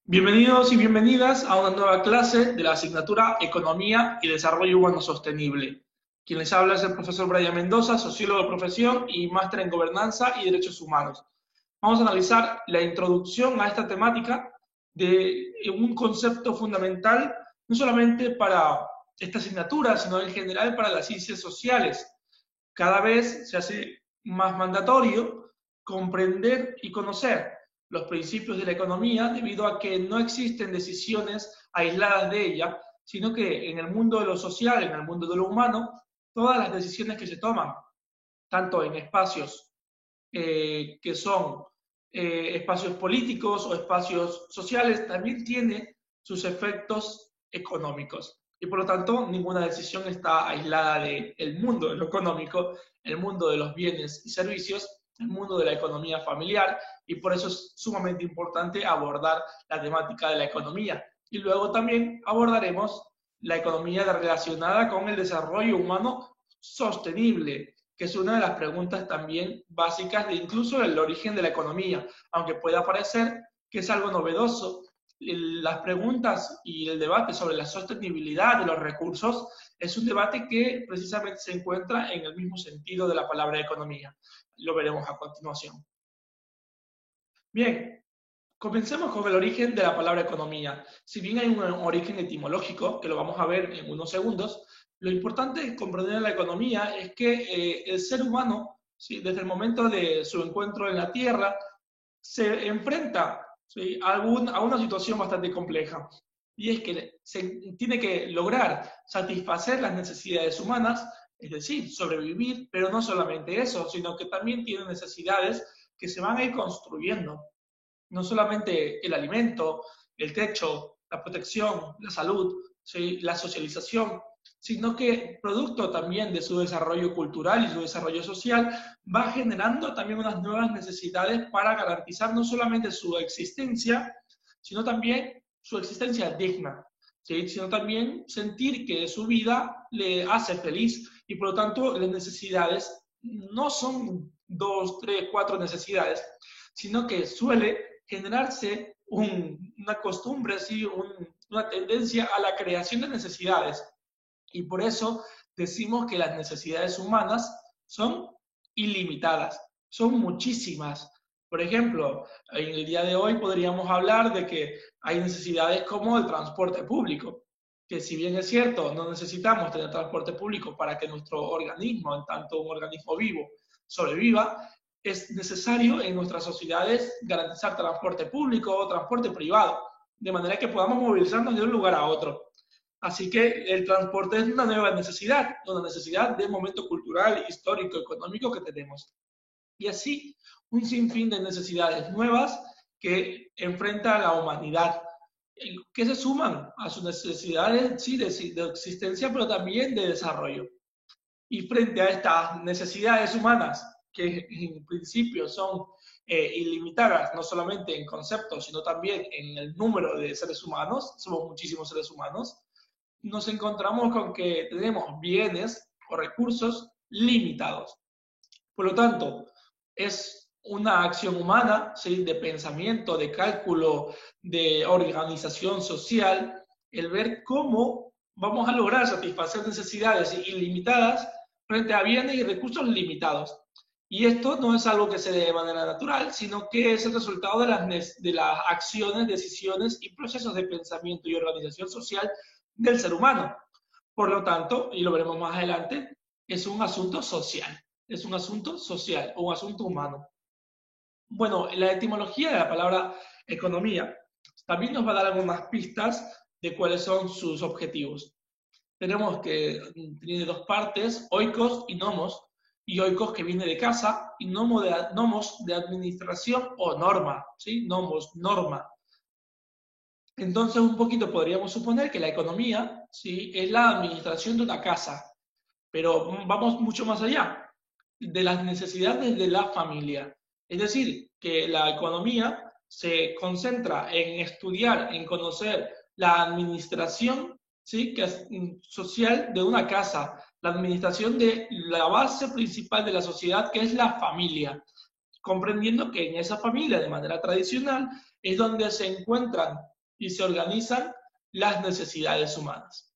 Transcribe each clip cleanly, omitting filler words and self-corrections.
Bienvenidos y bienvenidas a una nueva clase de la asignatura Economía y Desarrollo Humano Sostenible. Quien les habla es el profesor Brian Mendoza, sociólogo de profesión y máster en Gobernanza y Derechos Humanos. Vamos a analizar la introducción a esta temática de un concepto fundamental, no solamente para esta asignatura, sino en general para las ciencias sociales. Cada vez se hace más mandatorio comprender y conocer los principios de la economía debido a que no existen decisiones aisladas de ella, sino que en el mundo de lo social, en el mundo de lo humano, todas las decisiones que se toman, tanto en espacios que son espacios políticos o espacios sociales, también tiene sus efectos económicos. Y por lo tanto, ninguna decisión está aislada del mundo de lo económico, el mundo de los bienes y servicios, el mundo de la economía familiar, y por eso es sumamente importante abordar la temática de la economía. Y luego también abordaremos la economía relacionada con el desarrollo humano sostenible, que es una de las preguntas también básicas de incluso el origen de la economía, aunque pueda parecer que es algo novedoso. Las preguntas y el debate sobre la sostenibilidad de los recursos es un debate que precisamente se encuentra en el mismo sentido de la palabra economía. Lo veremos a continuación. Bien, comencemos con el origen de la palabra economía. Si bien hay un origen etimológico, que lo vamos a ver en unos segundos, lo importante de comprender la economía es que el ser humano, ¿sí?, desde el momento de su encuentro en la Tierra, se enfrenta, ¿sí?, a una situación bastante compleja. Y es que se tiene que lograr satisfacer las necesidades humanas, es decir, sobrevivir, pero no solamente eso, sino que también tiene necesidades que se van a ir construyendo. No solamente el alimento, el techo, la protección, la salud, ¿sí?, la socialización, sino que producto también de su desarrollo cultural y su desarrollo social, va generando también unas nuevas necesidades para garantizar no solamente su existencia, sino también su existencia digna, ¿sí?, sino también sentir que su vida le hace feliz y por lo tanto las necesidades no son 2, 3, 4 necesidades, sino que suele generarse una costumbre, ¿sí?, una tendencia a la creación de necesidades. Y por eso decimos que las necesidades humanas son ilimitadas, son muchísimas. Por ejemplo, en el día de hoy podríamos hablar de que hay necesidades como el transporte público, que si bien es cierto, no necesitamos tener transporte público para que nuestro organismo, en tanto un organismo vivo, sobreviva, es necesario en nuestras sociedades garantizar transporte público o transporte privado, de manera que podamos movilizarnos de un lugar a otro. Así que el transporte es una nueva necesidad, una necesidad de momento cultural, histórico, económico que tenemos. Y así un sinfín de necesidades nuevas que enfrenta la humanidad, que se suman a sus necesidades, sí, de existencia, pero también de desarrollo. Y frente a estas necesidades humanas, que en principio son ilimitadas, no solamente en conceptos, sino también en el número de seres humanos, somos muchísimos seres humanos, nos encontramos con que tenemos bienes o recursos limitados. Por lo tanto, es una acción humana, ¿sí?, de pensamiento, de cálculo, de organización social, el ver cómo vamos a lograr satisfacer necesidades ilimitadas frente a bienes y recursos limitados. Y esto no es algo que se dé de manera natural, sino que es el resultado de las acciones, decisiones y procesos de pensamiento y organización social del ser humano. Por lo tanto, y lo veremos más adelante, es un asunto social. Es un asunto social o un asunto humano. Bueno, la etimología de la palabra economía también nos va a dar algunas pistas de cuáles son sus objetivos. Tenemos que tiene dos partes, oikos y nomos, y oikos que viene de casa y nomos de administración o norma, ¿sí? Nomos, norma. Entonces, un poquito podríamos suponer que la economía, ¿sí?, es la administración de una casa, pero vamos mucho más allá de las necesidades de la familia. Es decir, que la economía se concentra en estudiar, en conocer la administración, ¿sí?, que es social de una casa, la administración de la base principal de la sociedad, que es la familia, comprendiendo que en esa familia, de manera tradicional, es donde se encuentran y se organizan las necesidades humanas.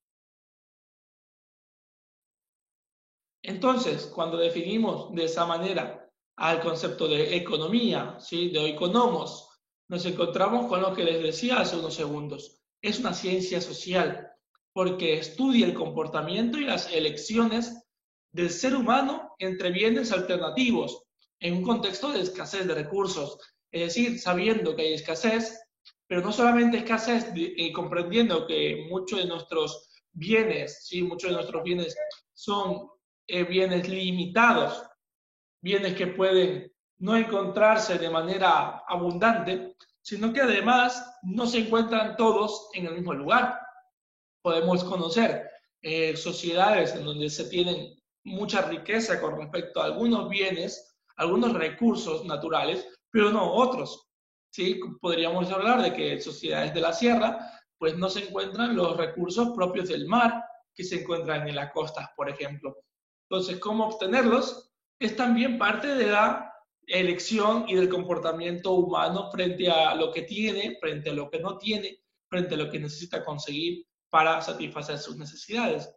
Entonces, cuando definimos de esa manera al concepto de economía, ¿sí?, de economos, nos encontramos con lo que les decía hace unos segundos. Es una ciencia social, porque estudia el comportamiento y las elecciones del ser humano entre bienes alternativos en un contexto de escasez de recursos. Es decir, sabiendo que hay escasez, pero no solamente escasez, comprendiendo que muchos de nuestros bienes, ¿sí?, muchos de nuestros bienes son bienes limitados, bienes que pueden no encontrarse de manera abundante, sino que además no se encuentran todos en el mismo lugar. Podemos conocer sociedades en donde se tienen mucha riqueza con respecto a algunos bienes, algunos recursos naturales, pero no otros. ¿Sí? Podríamos hablar de que en sociedades de la sierra, pues no se encuentran los recursos propios del mar que se encuentran en las costas, por ejemplo. Entonces, ¿cómo obtenerlos? Es también parte de la elección y del comportamiento humano frente a lo que tiene, frente a lo que no tiene, frente a lo que necesita conseguir para satisfacer sus necesidades.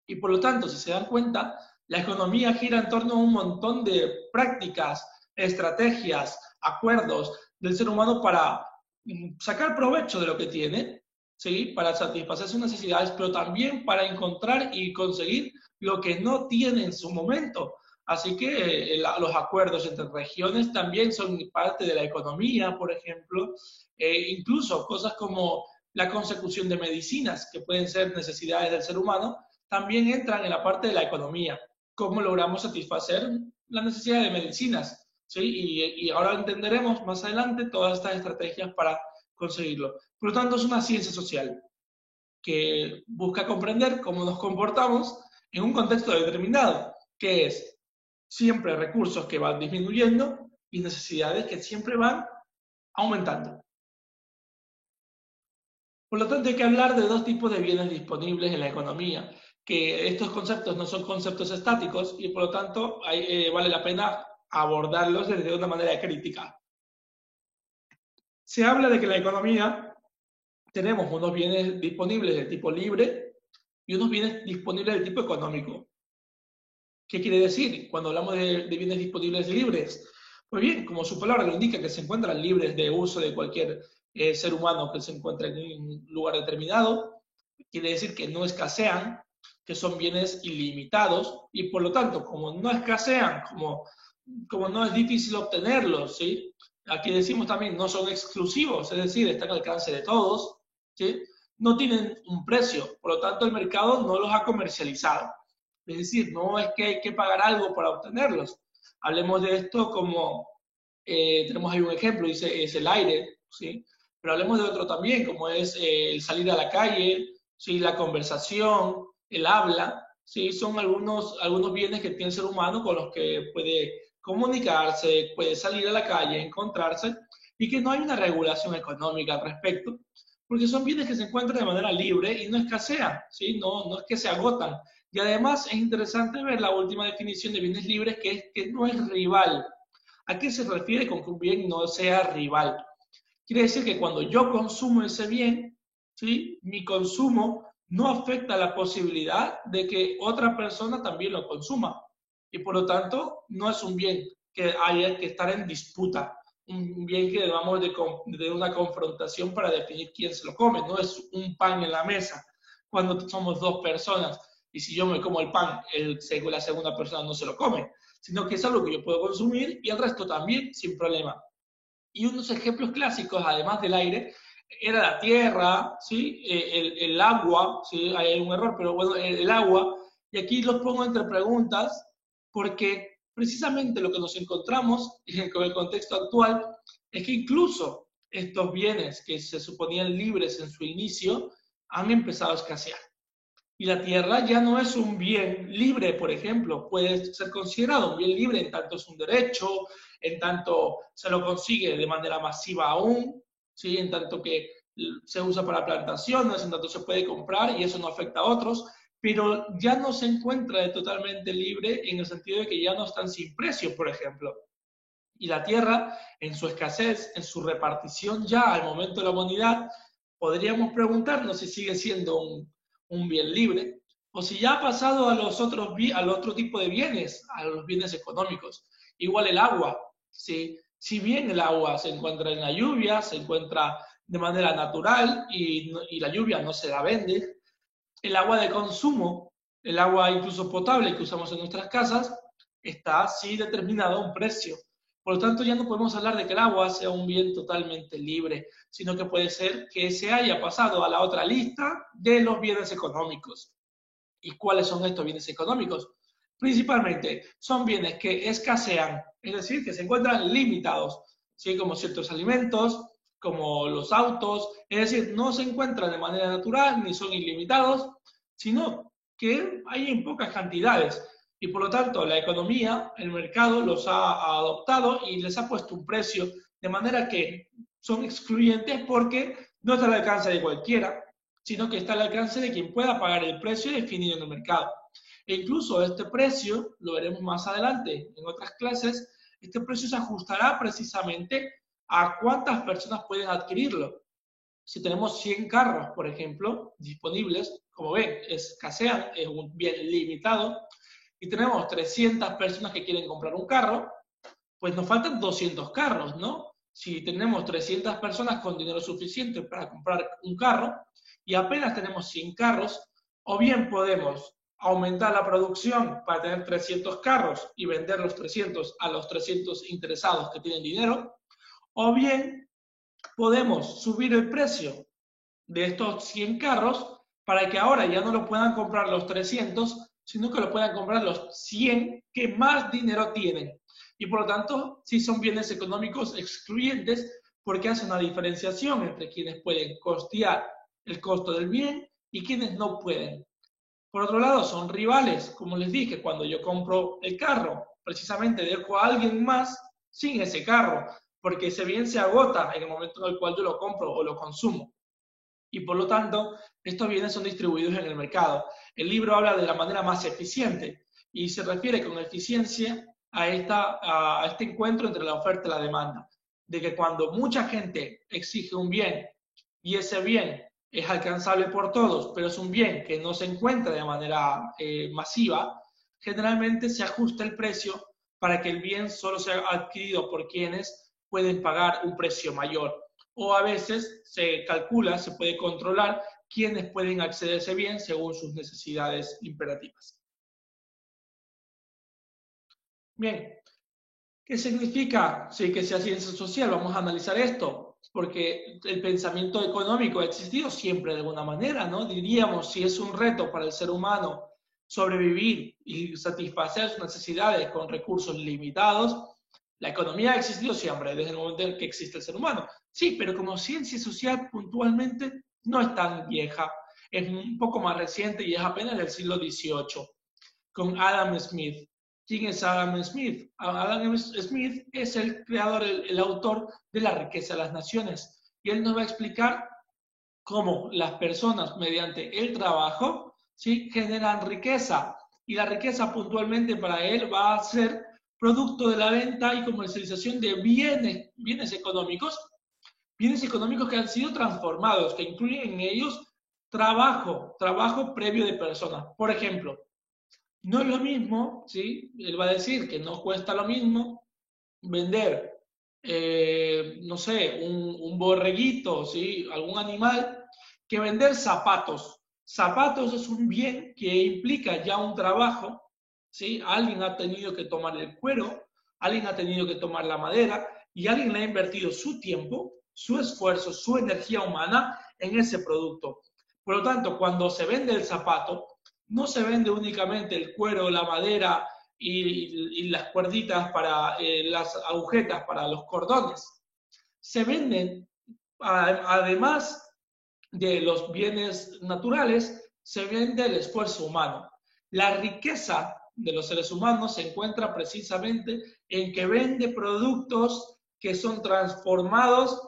Y por lo tanto, si se dan cuenta, la economía gira en torno a un montón de prácticas, estrategias, acuerdos del ser humano para sacar provecho de lo que tiene, ¿sí?, para satisfacer sus necesidades, pero también para encontrar y conseguir lo que no tiene en su momento. Así que los acuerdos entre regiones también son parte de la economía, por ejemplo, incluso cosas como la consecución de medicinas, que pueden ser necesidades del ser humano, también entran en la parte de la economía. ¿Cómo logramos satisfacer la necesidad de medicinas? ¿Sí? Y ahora entenderemos más adelante todas estas estrategias para conseguirlo. Por lo tanto, es una ciencia social que busca comprender cómo nos comportamos en un contexto determinado, que es siempre recursos que van disminuyendo y necesidades que siempre van aumentando. Por lo tanto, hay que hablar de dos tipos de bienes disponibles en la economía, que estos conceptos no son conceptos estáticos y por lo tanto vale la pena abordarlos desde una manera crítica. Se habla de que en la economía tenemos unos bienes disponibles de tipo libre y unos bienes disponibles de tipo económico. ¿Qué quiere decir cuando hablamos de bienes disponibles libres? Pues bien, como su palabra lo indica, que se encuentran libres de uso de cualquier ser humano que se encuentre en un lugar determinado, quiere decir que no escasean, que son bienes ilimitados y por lo tanto, como no escasean, como no es difícil obtenerlos, ¿sí? Aquí decimos también, no son exclusivos, es decir, están al alcance de todos, ¿sí? No tienen un precio, por lo tanto el mercado no los ha comercializado. Es decir, no es que hay que pagar algo para obtenerlos. Hablemos de esto como, tenemos ahí un ejemplo, dice, es el aire, ¿sí? Pero hablemos de otro también, como es el salir a la calle, ¿sí?, la conversación, el habla, ¿sí? Son algunos bienes que tiene el ser humano con los que puede comunicarse, puede salir a la calle, encontrarse, y que no hay una regulación económica al respecto, porque son bienes que se encuentran de manera libre y no escasean, ¿sí? No es que se agotan. Y además es interesante ver la última definición de bienes libres, que es que no es rival. ¿A qué se refiere con que un bien no sea rival? Quiere decir que cuando yo consumo ese bien, ¿sí?, mi consumo no afecta la posibilidad de que otra persona también lo consuma. Y por lo tanto, no es un bien que haya que estar en disputa, un bien que debamos de una confrontación para definir quién se lo come. No es un pan en la mesa cuando somos dos personas y si yo me como el pan, la segunda persona no se lo come, sino que es algo que yo puedo consumir y el resto también sin problema. Y unos ejemplos clásicos, además del aire, era la tierra, ¿sí?, el agua, ¿sí?, hay un error, pero bueno, el agua, y aquí los pongo entre preguntas, porque precisamente lo que nos encontramos con el contexto actual es que incluso estos bienes que se suponían libres en su inicio han empezado a escasear. Y la tierra ya no es un bien libre, por ejemplo, puede ser considerado un bien libre en tanto es un derecho, en tanto se lo consigue de manera masiva aún, ¿sí?, en tanto que se usa para plantaciones, en tanto se puede comprar y eso no afecta a otros, pero ya no se encuentra totalmente libre en el sentido de que ya no están sin precio, por ejemplo. Y la tierra, en su escasez, en su repartición ya al momento de la humanidad, podríamos preguntarnos si sigue siendo un bien libre o si ya ha pasado a los otros, al otro tipo de bienes, a los bienes económicos. Igual el agua, ¿sí? Si bien el agua se encuentra en la lluvia, se encuentra de manera natural y la lluvia no se la vende, el agua de consumo, el agua incluso potable que usamos en nuestras casas, está así determinado a un precio. Por lo tanto, ya no podemos hablar de que el agua sea un bien totalmente libre, sino que puede ser que se haya pasado a la otra lista de los bienes económicos. ¿Y cuáles son estos bienes económicos? Principalmente son bienes que escasean, es decir, que se encuentran limitados, ¿sí? Como ciertos alimentos, como los autos, es decir, no se encuentran de manera natural ni son ilimitados, sino que hay en pocas cantidades. Y por lo tanto, la economía, el mercado los ha adoptado y les ha puesto un precio de manera que son excluyentes porque no está al alcance de cualquiera, sino que está al alcance de quien pueda pagar el precio definido en el mercado. E incluso este precio, lo veremos más adelante en otras clases, este precio se ajustará precisamente a cuántas personas pueden adquirirlo. Si tenemos 100 carros, por ejemplo, disponibles, como ven, escasean, es un bien limitado, y tenemos 300 personas que quieren comprar un carro, pues nos faltan 200 carros, ¿no? Si tenemos 300 personas con dinero suficiente para comprar un carro y apenas tenemos 100 carros, o bien podemos aumentar la producción para tener 300 carros y vender los 300 a los 300 interesados que tienen dinero, o bien podemos subir el precio de estos 100 carros para que ahora ya no lo puedan comprar los 300, sino que lo puedan comprar los 100 que más dinero tienen. Y por lo tanto, sí son bienes económicos excluyentes porque hace una diferenciación entre quienes pueden costear el costo del bien y quienes no pueden. Por otro lado, son rivales, como les dije, cuando yo compro el carro, precisamente dejo a alguien más sin ese carro, porque ese bien se agota en el momento en el cual yo lo compro o lo consumo. Y por lo tanto, estos bienes son distribuidos en el mercado. El libro habla de la manera más eficiente y se refiere con eficiencia a este encuentro entre la oferta y la demanda. De que cuando mucha gente exige un bien y ese bien es alcanzable por todos, pero es un bien que no se encuentra de manera masiva, generalmente se ajusta el precio para que el bien solo sea adquirido por quienes pueden pagar un precio mayor. O a veces se calcula, se puede controlar quiénes pueden acceder a ese bien según sus necesidades imperativas. Bien, ¿qué significa que sea ciencia social? Vamos a analizar esto, porque el pensamiento económico ha existido siempre de alguna manera, ¿no? Diríamos, si es un reto para el ser humano sobrevivir y satisfacer sus necesidades con recursos limitados, la economía ha existido siempre, desde el momento en que existe el ser humano. Sí, pero como ciencia social puntualmente no es tan vieja, es un poco más reciente y es apenas del siglo XVIII, con Adam Smith. ¿Quién es Adam Smith? Adam Smith es el creador, el autor de La riqueza de las naciones. Y él nos va a explicar cómo las personas, mediante el trabajo, ¿sí?, generan riqueza. Y la riqueza puntualmente para él va a ser producto de la venta y comercialización de bienes económicos que han sido transformados, que incluyen en ellos trabajo previo de personas. Por ejemplo, no es lo mismo, ¿sí? Él va a decir que no cuesta lo mismo vender, no sé, un borreguito, ¿sí?, algún animal, que vender zapatos. Zapatos es un bien que implica ya un trabajo, ¿sí? Alguien ha tenido que tomar el cuero, alguien ha tenido que tomar la madera y alguien le ha invertido su tiempo, su esfuerzo, su energía humana en ese producto. Por lo tanto, cuando se vende el zapato, no se vende únicamente el cuero, la madera y las cuerditas para las agujetas para los cordones. Se venden, además de los bienes naturales, se vende el esfuerzo humano. La riqueza de los seres humanos se encuentra precisamente en que vende productos que son transformados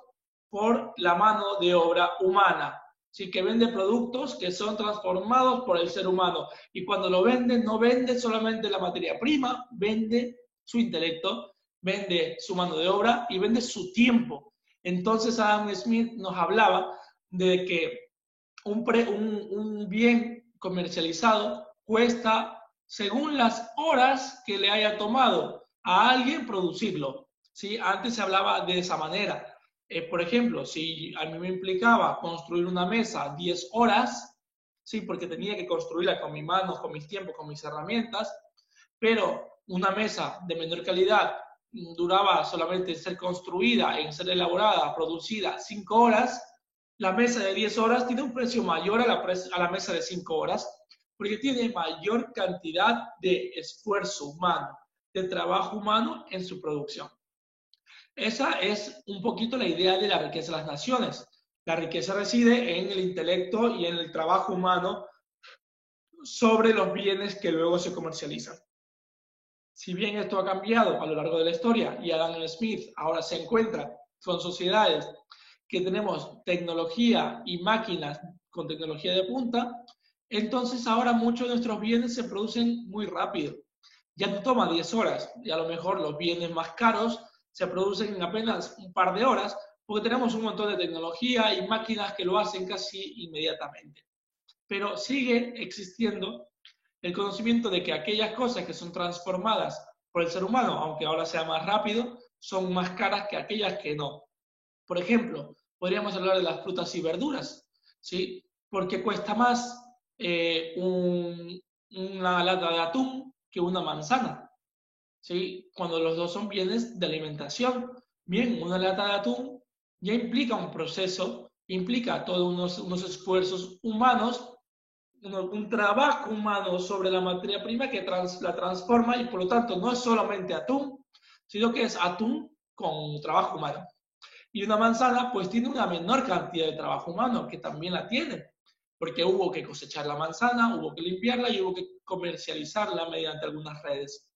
por la mano de obra humana. Sí, que vende productos que son transformados por el ser humano. Y cuando lo vende, no vende solamente la materia prima, vende su intelecto, vende su mano de obra y vende su tiempo. Entonces Adam Smith nos hablaba de que un bien comercializado cuesta según las horas que le haya tomado a alguien producirlo. ¿Sí? Antes se hablaba de esa manera. Por ejemplo, si a mí me implicaba construir una mesa 10 horas, ¿sí? Porque tenía que construirla con mis manos, con mis tiempos, con mis herramientas, pero una mesa de menor calidad duraba solamente en ser construida, en ser elaborada, producida 5 horas, la mesa de 10 horas tiene un precio mayor a la mesa de 5 horas, porque tiene mayor cantidad de esfuerzo humano, de trabajo humano en su producción. Esa es un poquito la idea de la riqueza de las naciones. La riqueza reside en el intelecto y en el trabajo humano sobre los bienes que luego se comercializan. Si bien esto ha cambiado a lo largo de la historia y Adam Smith ahora se encuentra con sociedades que tenemos tecnología y máquinas con tecnología de punta, entonces ahora muchos de nuestros bienes se producen muy rápido. Ya no toma 10 horas y a lo mejor los bienes más caros se producen en apenas un par de horas porque tenemos un montón de tecnología y máquinas que lo hacen casi inmediatamente. Pero sigue existiendo el conocimiento de que aquellas cosas que son transformadas por el ser humano, aunque ahora sea más rápido, son más caras que aquellas que no. Por ejemplo, podríamos hablar de las frutas y verduras, ¿sí? Porque cuesta más una lata de atún que una manzana, ¿sí? Cuando los dos son bienes de alimentación. Bien, una lata de atún ya implica un proceso, implica todos unos esfuerzos humanos, un trabajo humano sobre la materia prima que la transforma y por lo tanto no es solamente atún, sino que es atún con trabajo humano. Y una manzana pues tiene una menor cantidad de trabajo humano, que también la tiene, porque hubo que cosechar la manzana, hubo que limpiarla y hubo que comercializarla mediante algunas redes.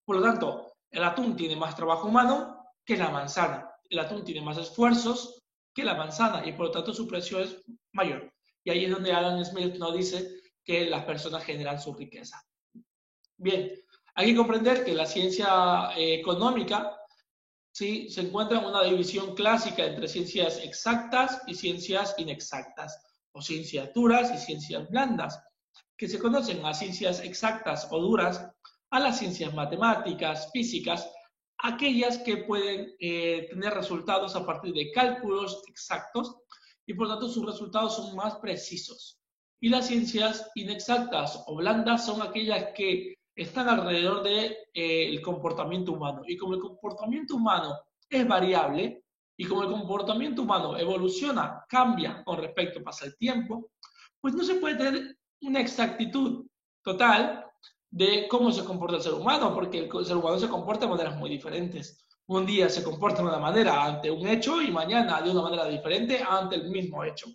Por lo tanto, el atún tiene más trabajo humano que la manzana. El atún tiene más esfuerzos que la manzana y por lo tanto su precio es mayor. Y ahí es donde Adam Smith nos dice que las personas generan su riqueza. Bien, hay que comprender que la ciencia económica, ¿sí?, se encuentra en una división clásica entre ciencias exactas y ciencias inexactas, o ciencias duras y ciencias blandas, que se conocen a ciencias exactas o duras, a las ciencias matemáticas, físicas, aquellas que pueden tener resultados a partir de cálculos exactos y por lo tanto sus resultados son más precisos. Y las ciencias inexactas o blandas son aquellas que están alrededor del comportamiento humano. Y como el comportamiento humano es variable y como el comportamiento humano evoluciona, cambia con respecto pasa el tiempo, pues no se puede tener una exactitud total de cómo se comporta el ser humano, porque el ser humano se comporta de maneras muy diferentes. Un día se comporta de una manera ante un hecho y mañana de una manera diferente ante el mismo hecho.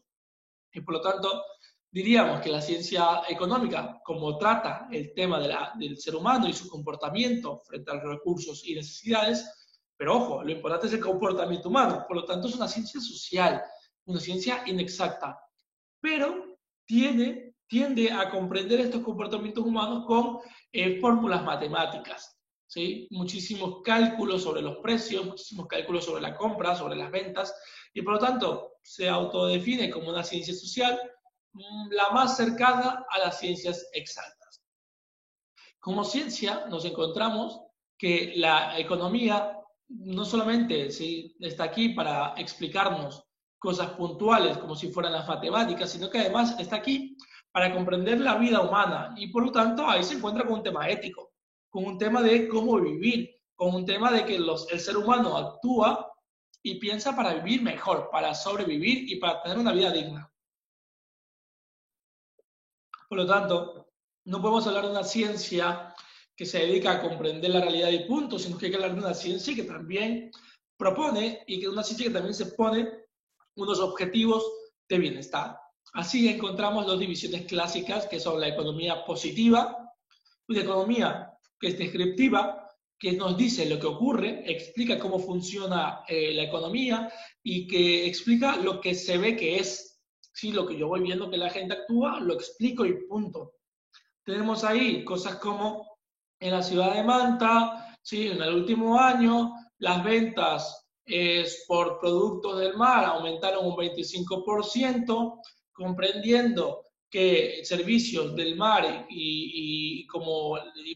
Y por lo tanto, diríamos que la ciencia económica, como trata el tema del ser humano y su comportamiento frente a los recursos y necesidades, pero ojo, lo importante es el comportamiento humano, por lo tanto es una ciencia social, una ciencia inexacta, pero tiende a comprender estos comportamientos humanos con fórmulas matemáticas, ¿sí? Muchísimos cálculos sobre los precios, muchísimos cálculos sobre la compra, sobre las ventas, y por lo tanto se autodefine como una ciencia social la más cercana a las ciencias exactas. Como ciencia nos encontramos que la economía no solamente ¿sí?, está aquí para explicarnos cosas puntuales como si fueran las matemáticas, sino que además está aquí para comprender la vida humana y por lo tanto ahí se encuentra con un tema ético, con un tema de cómo vivir, con un tema de que el ser humano actúa y piensa para vivir mejor, para sobrevivir y para tener una vida digna. Por lo tanto, no podemos hablar de una ciencia que se dedica a comprender la realidad y punto, sino que hay que hablar de una ciencia que también propone y que una ciencia que también se pone unos objetivos de bienestar. Así encontramos dos divisiones clásicas que son la economía positiva y la economía que es descriptiva, que nos dice lo que ocurre, explica cómo funciona la economía y que explica lo que se ve que es. Sí, lo que yo voy viendo que la gente actúa, lo explico y punto. Tenemos ahí cosas como en la ciudad de Manta, ¿sí?, en el último año, las ventas por productos del mar aumentaron un 25%, comprendiendo que servicios del mar y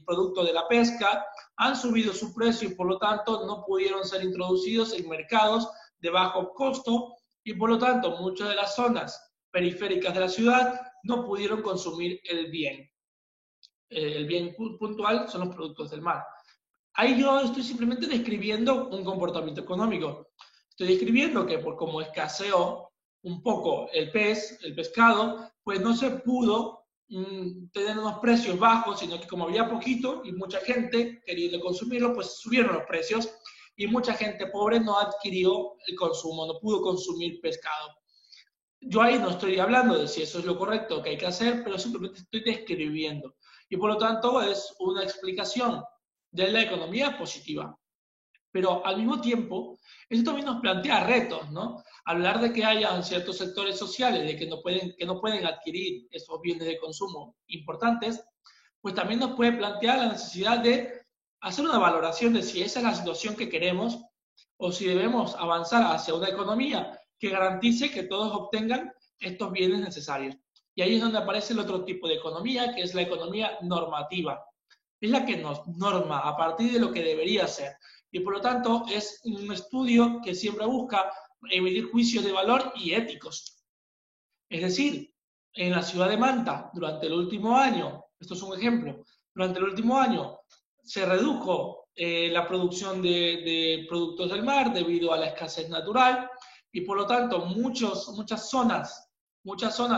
producto de la pesca han subido su precio y por lo tanto no pudieron ser introducidos en mercados de bajo costo y por lo tanto muchas de las zonas periféricas de la ciudad no pudieron consumir el bien. El bien puntual son los productos del mar. Ahí yo estoy simplemente describiendo un comportamiento económico. Estoy describiendo que por como escaseó un poco el pescado, pues no se pudo tener unos precios bajos, sino que como había poquito y mucha gente queriendo consumirlo, pues subieron los precios y mucha gente pobre no adquirió el consumo, no pudo consumir pescado. Yo ahí no estoy hablando de si eso es lo correcto que hay que hacer, pero simplemente estoy describiendo. Y por lo tanto es una explicación de la economía positiva. Pero al mismo tiempo, esto también nos plantea retos, ¿no? Hablar de que haya ciertos sectores sociales de que no pueden adquirir esos bienes de consumo importantes, pues también nos puede plantear la necesidad de hacer una valoración de si esa es la situación que queremos o si debemos avanzar hacia una economía que garantice que todos obtengan estos bienes necesarios. Y ahí es donde aparece el otro tipo de economía, que es la economía normativa. Es la que nos norma a partir de lo que debería ser. Y por lo tanto es un estudio que siempre busca emitir juicios de valor y éticos. Es decir, en la ciudad de Manta, durante el último año, esto es un ejemplo, durante el último año se redujo la producción de productos del mar debido a la escasez natural y por lo tanto muchas zonas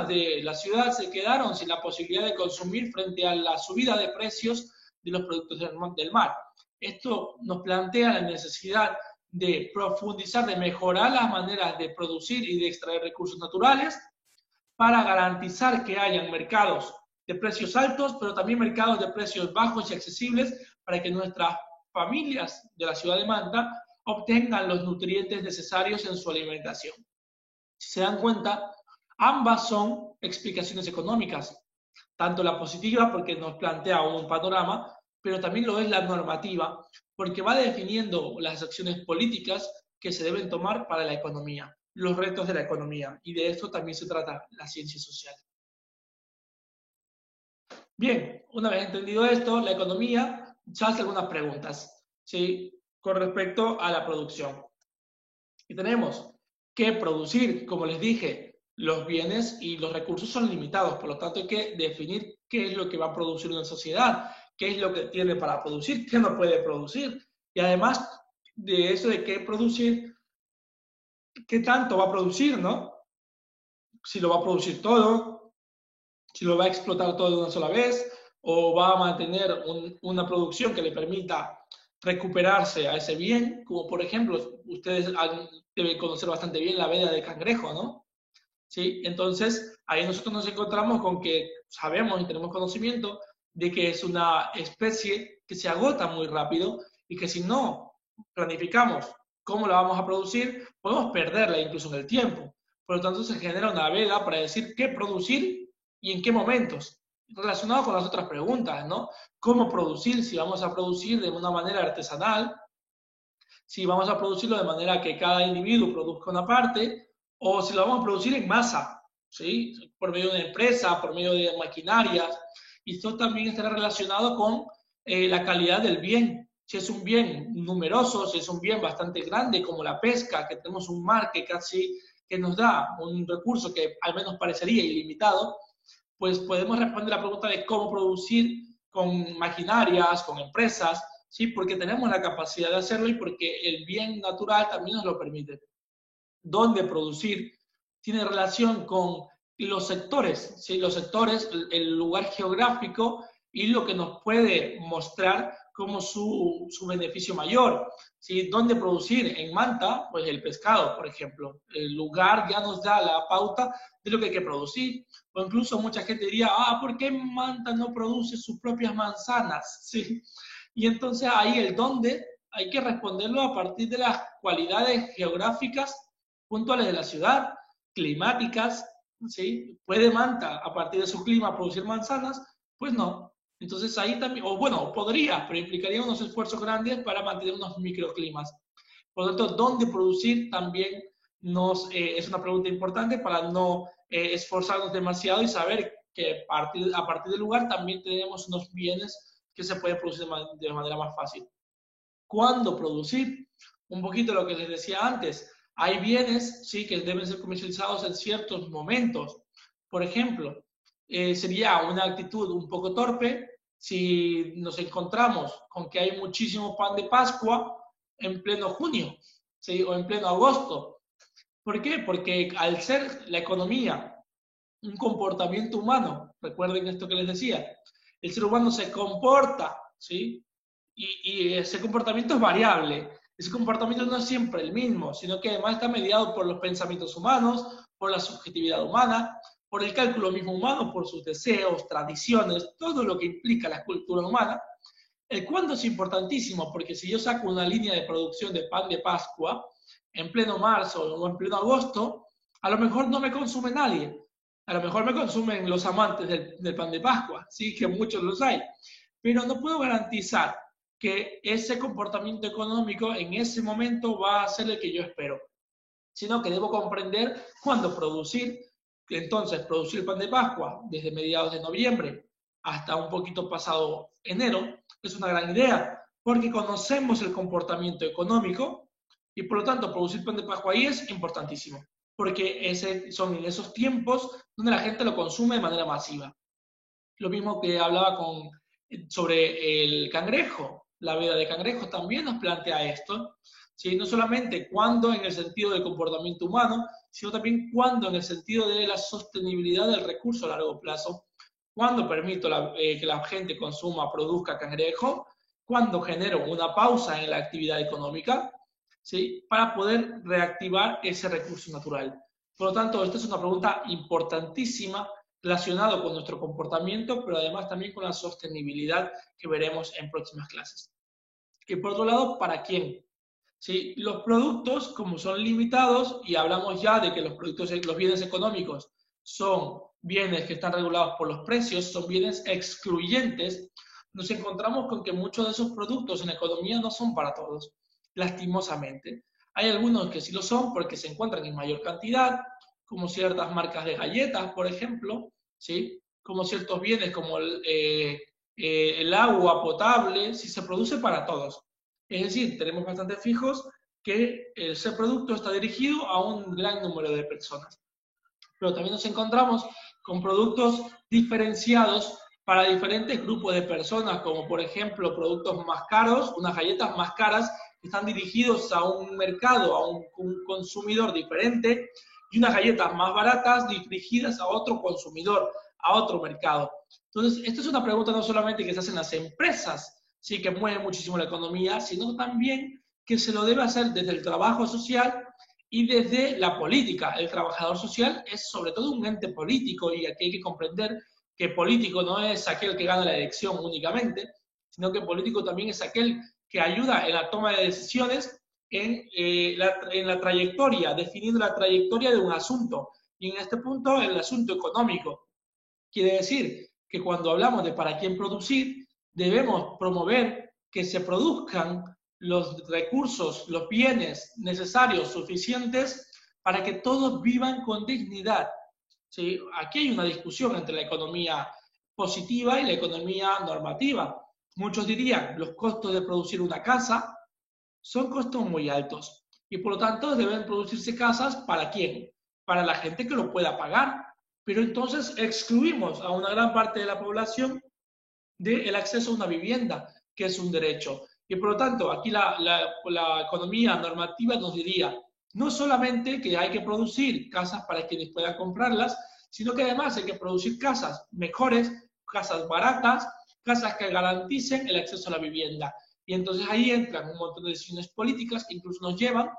de la ciudad se quedaron sin la posibilidad de consumir frente a la subida de precios de los productos del mar. Esto nos plantea la necesidad de profundizar, de mejorar las maneras de producir y de extraer recursos naturales para garantizar que hayan mercados de precios altos, pero también mercados de precios bajos y accesibles para que nuestras familias de la ciudad de Manta obtengan los nutrientes necesarios en su alimentación. Si se dan cuenta, ambas son explicaciones económicas, tanto la positiva porque nos plantea un panorama, pero también lo es la normativa, porque va definiendo las acciones políticas que se deben tomar para la economía, los retos de la economía, y de esto también se trata la ciencia social. Bien, una vez entendido esto, la economía ya hace algunas preguntas, ¿sí?, con respecto a la producción. Y tenemos que producir, como les dije, los bienes y los recursos son limitados, por lo tanto hay que definir qué es lo que va a producir una sociedad, qué es lo que tiene para producir, qué no puede producir. Y además de eso de qué producir, qué tanto va a producir, ¿no? Si lo va a producir todo, si lo va a explotar todo de una sola vez, o va a mantener una producción que le permita recuperarse a ese bien, como por ejemplo, ustedes deben conocer bastante bien la veda de cangrejo, ¿no? ¿Sí? Entonces, ahí nosotros nos encontramos con que sabemos y tenemos conocimiento de que es una especie que se agota muy rápido y que si no planificamos cómo la vamos a producir, podemos perderla incluso en el tiempo. Por lo tanto, se genera una veda para decir qué producir y en qué momentos. Relacionado con las otras preguntas, ¿no? ¿Cómo producir? Si vamos a producir de una manera artesanal, si vamos a producirlo de manera que cada individuo produzca una parte, o si lo vamos a producir en masa, ¿sí? Por medio de una empresa, por medio de maquinarias. Y esto también estará relacionado con la calidad del bien. Si es un bien numeroso, si es un bien bastante grande como la pesca, que tenemos un mar que nos da un recurso que al menos parecería ilimitado, pues podemos responder la pregunta de cómo producir con maquinarias, con empresas, ¿sí? Porque tenemos la capacidad de hacerlo y porque el bien natural también nos lo permite. ¿Dónde producir? Tiene relación con los sectores, ¿sí? Los sectores, el lugar geográfico y lo que nos puede mostrar como su beneficio mayor. ¿Sí? ¿Dónde producir? En Manta, pues el pescado, por ejemplo. El lugar ya nos da la pauta de lo que hay que producir. O incluso mucha gente diría, ¿por qué Manta no produce sus propias manzanas? ¿Sí? Y entonces ahí el dónde hay que responderlo a partir de las cualidades geográficas puntuales de la ciudad, climáticas, ¿sí? ¿Puede Manta, a partir de su clima, producir manzanas? Pues no. Entonces ahí también, o bueno, podría, pero implicaría unos esfuerzos grandes para mantener unos microclimas. Por lo tanto, ¿dónde producir? También es una pregunta importante para no esforzarnos demasiado y saber que a partir del lugar también tenemos unos bienes que se pueden producir de manera más fácil. ¿Cuándo producir? Un poquito lo que les decía antes. Hay bienes, sí, que deben ser comercializados en ciertos momentos. Por ejemplo, sería una actitud un poco torpe si nos encontramos con que hay muchísimo pan de Pascua en pleno junio, ¿sí? O en pleno agosto. ¿Por qué? Porque al ser la economía un comportamiento humano, recuerden esto que les decía, el ser humano se comporta, ¿sí? Y ese comportamiento es variable. Ese comportamiento no es siempre el mismo, sino que además está mediado por los pensamientos humanos, por la subjetividad humana, por el cálculo mismo humano, por sus deseos, tradiciones, todo lo que implica la cultura humana. El cuándo es importantísimo, porque si yo saco una línea de producción de pan de Pascua en pleno marzo o en pleno agosto, a lo mejor no me consume nadie. A lo mejor me consumen los amantes del pan de Pascua, sí, que muchos los hay. Pero no puedo garantizar que ese comportamiento económico en ese momento va a ser el que yo espero, sino que debo comprender cuándo producir. Entonces, producir pan de Pascua desde mediados de noviembre hasta un poquito pasado enero es una gran idea, porque conocemos el comportamiento económico y por lo tanto producir pan de Pascua ahí es importantísimo, porque son en esos tiempos donde la gente lo consume de manera masiva. Lo mismo que hablaba sobre el cangrejo. La veda de cangrejo también nos plantea esto, ¿sí? No solamente cuándo en el sentido del comportamiento humano, sino también cuándo en el sentido de la sostenibilidad del recurso a largo plazo, cuándo permito que la gente consuma, produzca cangrejo, cuándo genero una pausa en la actividad económica, ¿sí? Para poder reactivar ese recurso natural. Por lo tanto, esta es una pregunta importantísima relacionado con nuestro comportamiento, pero además también con la sostenibilidad que veremos en próximas clases. Y por otro lado, ¿para quién? ¿Sí? Los productos, como son limitados, y hablamos ya de que los bienes económicos son bienes que están regulados por los precios, son bienes excluyentes, nos encontramos con que muchos de esos productos en la economía no son para todos, lastimosamente. Hay algunos que sí lo son porque se encuentran en mayor cantidad, como ciertas marcas de galletas, por ejemplo, ¿sí? Como ciertos bienes como el agua potable, si se produce para todos. Es decir, tenemos bastante fijos que ese producto está dirigido a un gran número de personas. Pero también nos encontramos con productos diferenciados para diferentes grupos de personas, como por ejemplo productos más caros, unas galletas más caras que están dirigidos a un mercado, a un consumidor diferente, y unas galletas más baratas dirigidas a otro consumidor, a otro mercado. Entonces, esta es una pregunta no solamente que se hacen las empresas, sí, que mueven muchísimo la economía, sino también que se lo debe hacer desde el trabajo social y desde la política. El trabajador social es sobre todo un ente político y aquí hay que comprender que político no es aquel que gana la elección únicamente, sino que político también es aquel que ayuda en la toma de decisiones en la trayectoria, definiendo la trayectoria de un asunto. Y en este punto, el asunto económico. Quiere decir que cuando hablamos de para quién producir, debemos promover que se produzcan los recursos, los bienes necesarios, suficientes, para que todos vivan con dignidad. ¿Sí? Aquí hay una discusión entre la economía positiva y la economía normativa. Muchos dirían, los costos de producir una casa son costos muy altos y por lo tanto deben producirse casas ¿para quién? Para la gente que lo pueda pagar. Pero entonces excluimos a una gran parte de la población del acceso a una vivienda, que es un derecho. Y por lo tanto, aquí la economía normativa nos diría, no solamente que hay que producir casas para quienes puedan comprarlas, sino que además hay que producir casas mejores, casas baratas, casas que garanticen el acceso a la vivienda. Y entonces ahí entran un montón de decisiones políticas que incluso nos llevan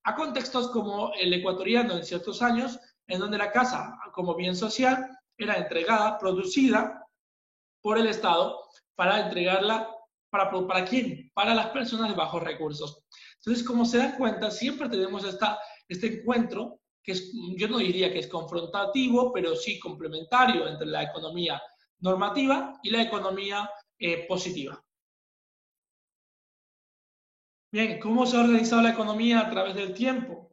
a contextos como el ecuatoriano en ciertos años, en donde la casa como bien social era entregada, producida por el Estado para entregarla, ¿para quién? Para las personas de bajos recursos. Entonces, como se dan cuenta, siempre tenemos este encuentro, que es, yo no diría que es confrontativo, pero sí complementario entre la economía normativa y la economía positiva. Bien, ¿cómo se ha organizado la economía a través del tiempo?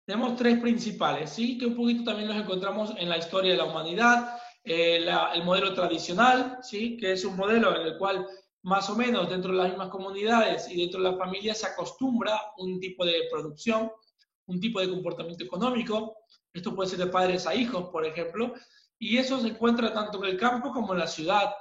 Tenemos tres principales, ¿sí? Que un poquito también los encontramos en la historia de la humanidad. El modelo tradicional, ¿sí? Que es un modelo en el cual más o menos dentro de las mismas comunidades y dentro de las familias se acostumbra un tipo de producción, un tipo de comportamiento económico. Esto puede ser de padres a hijos, por ejemplo, y eso se encuentra tanto en el campo como en la ciudad.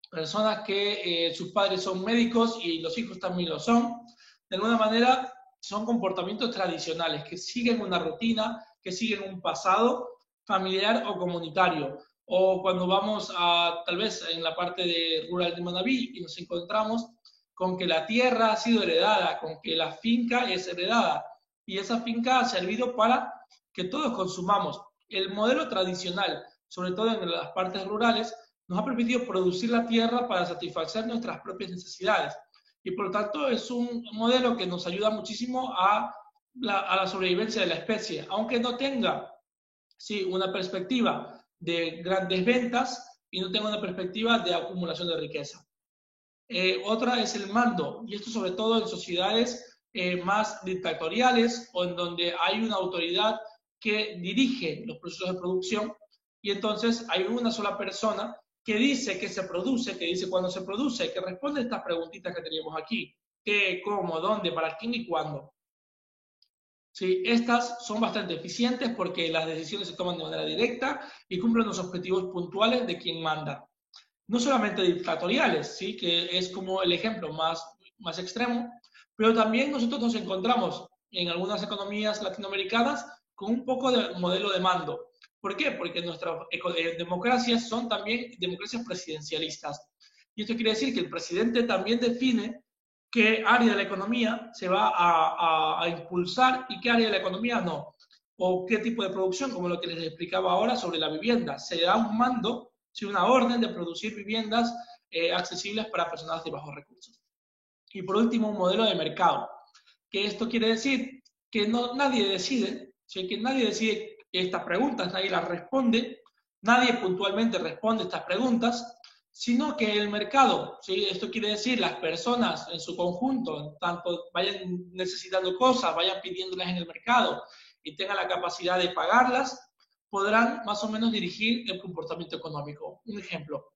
Personas que sus padres son médicos y los hijos también lo son. De alguna manera son comportamientos tradicionales que siguen una rutina, que siguen un pasado familiar o comunitario. O cuando vamos a, tal vez en la parte de rural de Manabí y nos encontramos con que la tierra ha sido heredada, con que la finca es heredada y esa finca ha servido para que todos consumamos. El modelo tradicional, sobre todo en las partes rurales, nos ha permitido producir la tierra para satisfacer nuestras propias necesidades. Y por lo tanto es un modelo que nos ayuda muchísimo a la sobrevivencia de la especie, aunque no tenga, sí, una perspectiva de grandes ventas y no tenga una perspectiva de acumulación de riqueza. Otra es el mando, y esto sobre todo en sociedades más dictatoriales o en donde hay una autoridad que dirige los procesos de producción y entonces hay una sola persona que dice que se produce, que dice cuándo se produce, que responde a estas preguntitas que teníamos aquí. ¿Qué, cómo, dónde, para quién y cuándo? Sí, estas son bastante eficientes porque las decisiones se toman de manera directa y cumplen los objetivos puntuales de quien manda. No solamente dictatoriales, ¿sí? Que es como el ejemplo más extremo, pero también nosotros nos encontramos en algunas economías latinoamericanas con un poco de modelo de mando. ¿Por qué? Porque nuestras democracias son también democracias presidencialistas. Y esto quiere decir que el presidente también define qué área de la economía se va a impulsar y qué área de la economía no. O qué tipo de producción, como lo que les explicaba ahora sobre la vivienda. Se da un mando, una orden de producir viviendas accesibles para personas de bajos recursos. Y por último, un modelo de mercado, que esto quiere decir que no, nadie decide, ¿sí? Que nadie decide estas preguntas, nadie las responde, nadie puntualmente responde estas preguntas, sino que el mercado, ¿sí? Esto quiere decir las personas en su conjunto, tanto vayan necesitando cosas, vayan pidiéndolas en el mercado y tengan la capacidad de pagarlas, podrán más o menos dirigir el comportamiento económico. Un ejemplo,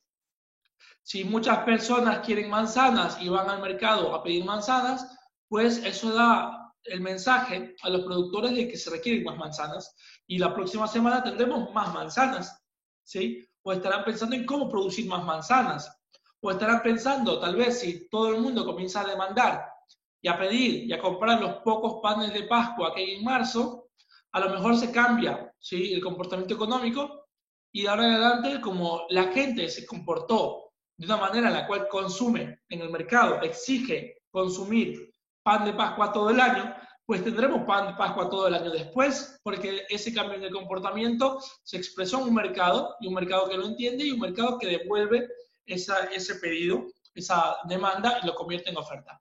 si muchas personas quieren manzanas y van al mercado a pedir manzanas, pues eso da el mensaje a los productores de que se requieren más manzanas y la próxima semana tendremos más manzanas, ¿sí? O estarán pensando en cómo producir más manzanas, o estarán pensando, tal vez si todo el mundo comienza a demandar y a pedir y a comprar los pocos panes de Pascua que hay en marzo, a lo mejor se cambia, ¿sí? El comportamiento económico y de ahora en adelante, como la gente se comportó de una manera en la cual consume en el mercado, exige consumir pan de Pascua todo el año, pues tendremos pan de Pascua todo el año después, porque ese cambio de comportamiento se expresó en un mercado, y un mercado que lo entiende, y un mercado que devuelve ese pedido, esa demanda, y lo convierte en oferta.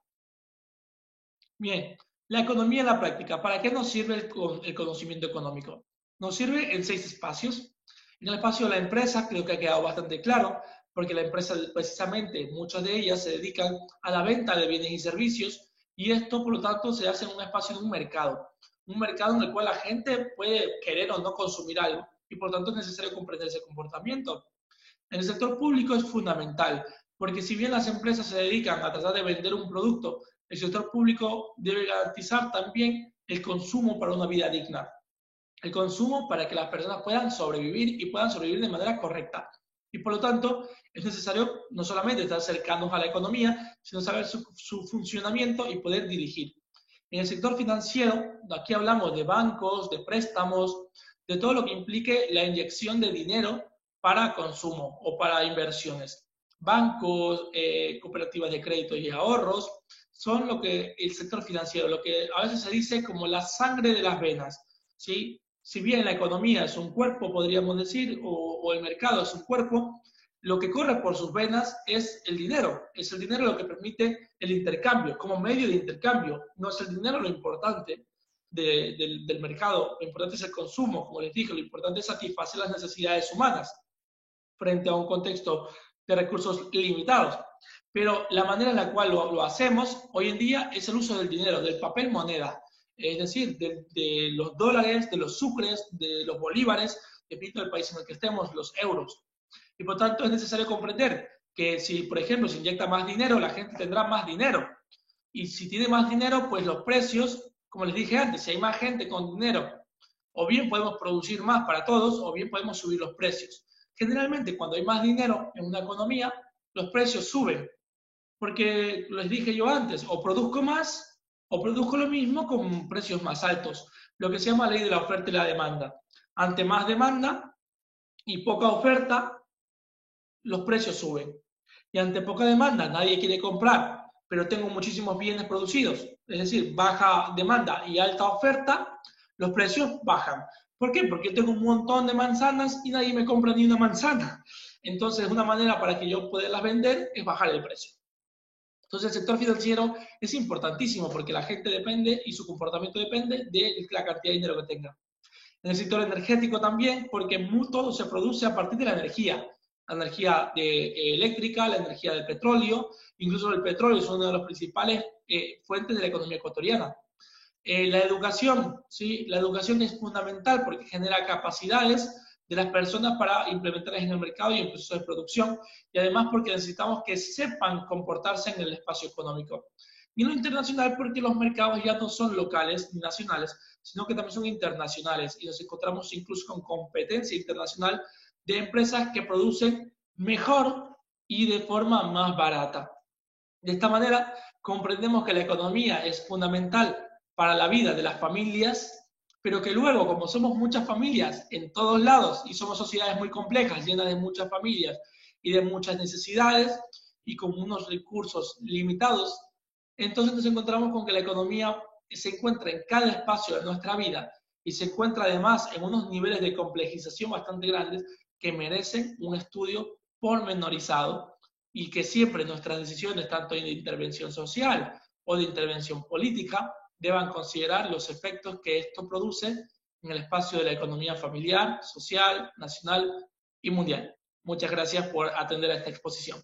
Bien, la economía en la práctica. ¿Para qué nos sirve el conocimiento económico? Nos sirve en 6 espacios. En el espacio de la empresa creo que ha quedado bastante claro, porque la empresa precisamente, muchas de ellas se dedican a la venta de bienes y servicios y esto por lo tanto se hace en un espacio de un mercado en el cual la gente puede querer o no consumir algo y por lo tanto es necesario comprender ese comportamiento. En el sector público es fundamental, porque si bien las empresas se dedican a tratar de vender un producto, el sector público debe garantizar también el consumo para una vida digna, el consumo para que las personas puedan sobrevivir y puedan sobrevivir de manera correcta. Y por lo tanto, es necesario no solamente estar cercanos a la economía, sino saber su funcionamiento y poder dirigir. En el sector financiero, aquí hablamos de bancos, de préstamos, de todo lo que implique la inyección de dinero para consumo o para inversiones. Bancos, cooperativas de crédito y ahorros, son lo que el sector financiero, lo que a veces se dice como la sangre de las venas, ¿sí? Si bien la economía es un cuerpo, podríamos decir, o el mercado es un cuerpo, lo que corre por sus venas es el dinero lo que permite el intercambio, como medio de intercambio. No es el dinero lo importante del mercado, lo importante es el consumo, como les dije, lo importante es satisfacer las necesidades humanas frente a un contexto de recursos limitados. Pero la manera en la cual lo hacemos hoy en día es el uso del dinero, del papel moneda, es decir, de los dólares, de los sucres, de los bolívares, dependiendo del país en el que estemos, los euros. Y por tanto es necesario comprender que si, por ejemplo, se inyecta más dinero, la gente tendrá más dinero. Y si tiene más dinero, pues los precios, como les dije antes, si hay más gente con dinero, o bien podemos producir más para todos, o bien podemos subir los precios. Generalmente, cuando hay más dinero en una economía, los precios suben. Porque les dije yo antes, o produzco más, o produzco lo mismo con precios más altos. Lo que se llama ley de la oferta y la demanda. Ante más demanda y poca oferta, los precios suben. Y ante poca demanda, nadie quiere comprar, pero tengo muchísimos bienes producidos, es decir, baja demanda y alta oferta, los precios bajan. ¿Por qué? Porque tengo un montón de manzanas y nadie me compra ni una manzana. Entonces, una manera para que yo pueda vender es bajar el precio. Entonces, el sector financiero es importantísimo porque la gente depende y su comportamiento depende de la cantidad de dinero que tenga. En el sector energético también, porque todo se produce a partir de la energía eléctrica, la energía del petróleo, incluso el petróleo es una de las principales fuentes de la economía ecuatoriana. La educación, ¿sí? La educación es fundamental porque genera capacidades de las personas para implementarlas en el mercado y en procesos de producción, y además porque necesitamos que sepan comportarse en el espacio económico. Y en lo internacional porque los mercados ya no son locales ni nacionales, sino que también son internacionales, y nos encontramos incluso con competencia internacional de empresas que producen mejor y de forma más barata. De esta manera, comprendemos que la economía es fundamental para la vida de las familias, pero que luego, como somos muchas familias en todos lados y somos sociedades muy complejas, llenas de muchas familias y de muchas necesidades y con unos recursos limitados, entonces nos encontramos con que la economía se encuentra en cada espacio de nuestra vida y se encuentra además en unos niveles de complejización bastante grandes que merecen un estudio pormenorizado y que siempre nuestras decisiones, tanto de intervención social o de intervención política, deban considerar los efectos que esto produce en el espacio de la economía familiar, social, nacional y mundial. Muchas gracias por atender a esta exposición.